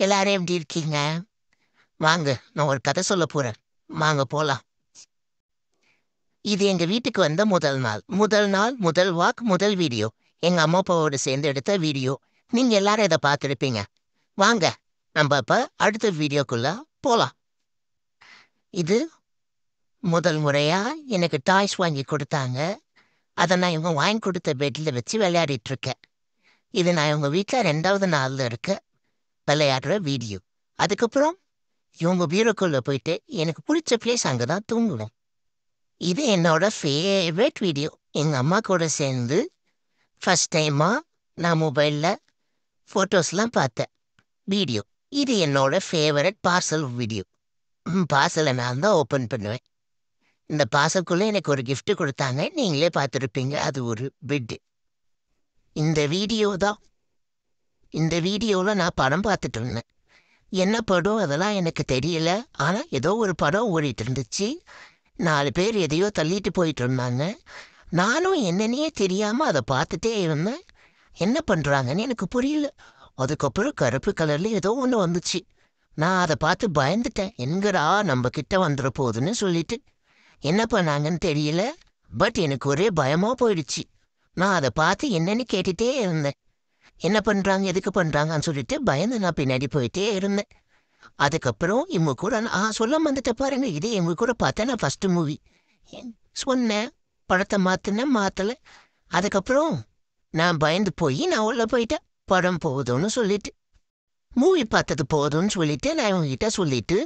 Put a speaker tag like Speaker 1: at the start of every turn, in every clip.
Speaker 1: எல்லாரும் எப்படி இருக்கீங்க? வாங்க, நான் ஒரு கதை சொல்லப் போறேன். வாங்க போலாம். இது எங்க வீட்டுக்கு வந்த முதல் நாள். முதல் நாள், முதல் வாக், முதல் வீடியோ. எங்க அம்மா அப்பாவோட சேர்ந்து எடுத்த வீடியோ. நீங்க எல்லாரும் இத பார்த்திருப்பீங்க. வாங்க, நம்ம இப்ப அடுத்த வீடியோக்குள்ள போலாம். இது முதல் முறையா எனக்கு டாய்ஸ் வாங்கி கொடுத்தாங்க. அத நான் இவங்க வாங்கி கொடுத்த பெட்ல வச்சு விளையாடிட்டு இருக்கேன். இது நான் இவங்க வீட்ல 2வது நாள்ல இருக்க விளையாடுற வீடியோ. அதுக்கப்புறம் இவங்க பீரோக்குள்ள போயிட்டு எனக்கு புடிச்ச பிளேஸ் அங்க தான் தூங்குவேன். இது என்னோட ஃபேவரட் வீடியோ. எங்க அம்மா கூட சேர்ந்து ஃபர்ஸ்ட் டைமா நான் மொபைல்ல ஃபோட்டோஸ்லாம் பார்த்தேன். வீடியோ. இது என்னோட ஃபேவரட் பார்சல் வீடியோ. பார்சலை நான் தான் ஓப்பன் பண்ணுவேன். இந்த பார்சலுக்குள்ள எனக்கு ஒரு gift கொடுத்தாங்க. நீங்களே பார்த்துருப்பீங்க. அது ஒரு பெட்டு. இந்த வீடியோ தான். இந்த வீடியோல நான் படம் பார்த்துட்டு இருந்தேன். என்ன படம் அதெல்லாம் எனக்கு தெரியல. ஆனா ஏதோ ஒரு படம் ஓடிட்டு இருந்துச்சு. 4 பேர் எதையோ தள்ளிட்டு போயிட்டு இருந்தாங்க. நானும் என்னன்னே தெரியாம அத பார்த்துட்டே இருந்தேன். என்ன பண்றாங்கன்னு எனக்கு புரியல. அதுக்கப்புறம் கருப்பு கலர்ல ஏதோ ஒண்ணு வந்துச்சு. நான் அத பார்த்து பயந்துட்டேன். எங்கடா நம்ம கிட்ட வந்துற போகுதுன்னு சொல்லிட்டு. என்ன பண்ணாங்கன்னு தெரியல. பட் எனக்கு ஒரே பயமா போயிடுச்சு. நான் அத பார்த்து என்னன்னு கேட்டுட்டே இருந்தேன். என்ன பண்றாங்க, எதுக்கு பண்றாங்கன்னு சொல்லிட்டு பயந்து நான் பின்னாடி போயிட்டே இருந்தேன். அதுக்கப்புறம் இவங்க கூட சொல்ல வந்துட்டேன் பாருங்க. இதே இவங்க கூட பார்த்தேன் நான் ஃபர்ஸ்ட் மூவி. சொன்னேன். படத்தை மாத்தினேன், மாத்தல. அதுக்கப்புறம் நான் பயந்து போய் நான் உள்ள போயிட்டேன். படம் போகுதுன்னு சொல்லிட்டு. மூவி பார்த்தது போதும்னு சொல்லிட்டு நான் இவங்ககிட்ட சொல்லிட்டு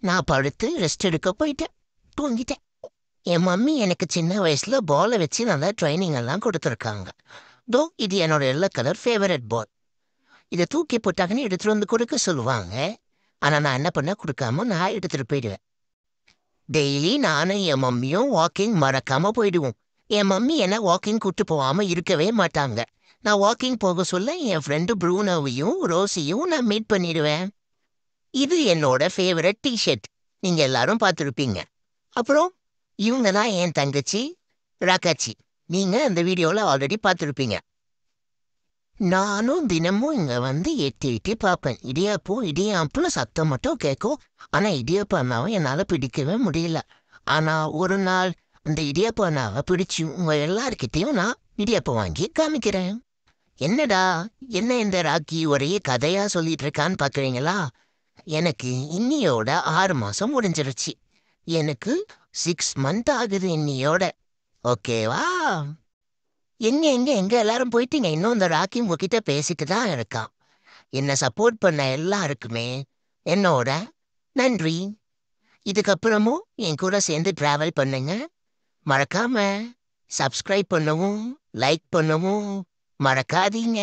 Speaker 1: நான் படுத்து ரெஸ்ட் எடுக்க போயிட்டேன். தூங்கிட்டேன். என் மம்மி எனக்கு சின்ன வயசுல பாலை வச்சு நல்லா ட்ரைனிங் எல்லாம் கொடுத்துருக்காங்க. இது என்னோட எல்லோ கலர் ஃபேவரட் பால். இதை தூக்கி போட்டாங்கன்னு எடுத்துட்டு வந்து கொடுக்க சொல்லுவாங்க. ஆனா நான் என்ன பண்ண கொடுக்காம நான் எடுத்துட்டு போயிடுவேன். டெய்லி நானும் என் மம்மியும் வாக்கிங் மறக்காம போயிடுவோம். என் மம்மி என்ன வாக்கிங் கூட்டு போகாம இருக்கவே மாட்டாங்க. நான் வாக்கிங் போக சொல்ல என் ஃப்ரெண்டு ப்ரூனோவையும் ரோஸையும் நான் மீட் பண்ணிடுவேன். இது என்னோட ஃபேவரட் டிஷர்ட். நீங்க எல்லாரும் பார்த்துருப்பீங்க. அப்புறம் இவங்க தான் என் தங்கச்சி ராக்காச்சி. நீங்க இந்த வீடியோல ஆல்ரெடி பார்த்துருப்பீங்க. நானும் தினமும் இங்க வந்து எட்டி எட்டி பார்ப்பேன். இடியாப்பம்னு சத்தம் மட்டும் கேட்கும். ஆனா இடியாப்பம்னாவும் என்னால பிடிக்கவே முடியல. ஆனா ஒரு நாள் அந்த இடியாப்பம்னாவை பிடிச்சி உங்க எல்லார்கிட்டையும் நான் இடியாப்பம் வாங்கி காமிக்கிறேன். என்னடா, என்ன இந்த ராக்கி ஒரே கதையா சொல்லிட்டு இருக்கான்னு பாக்குறீங்களா? எனக்கு இன்னியோட 6 மாசம் முடிஞ்சிருச்சு. எனக்கு 6 மந்த் ஆகுது இன்னியோட. ஓகேவா? எங்க எங்க எங்க எல்லாரும் போயிட்டீங்க? இன்னும் இந்த ராக்கி உங்ககிட்ட பேசிட்டு தான் இருக்கான். என்ன சப்போர்ட் பண்ண எல்லாருக்குமே என்னோட நன்றி. இதுக்கப்புறமும் என் கூட சேர்ந்து டிராவல் பண்ணுங்க. மறக்காம சப்ஸ்கிரைப் பண்ணவும் லைக் பண்ணவும் மறக்காதீங்க.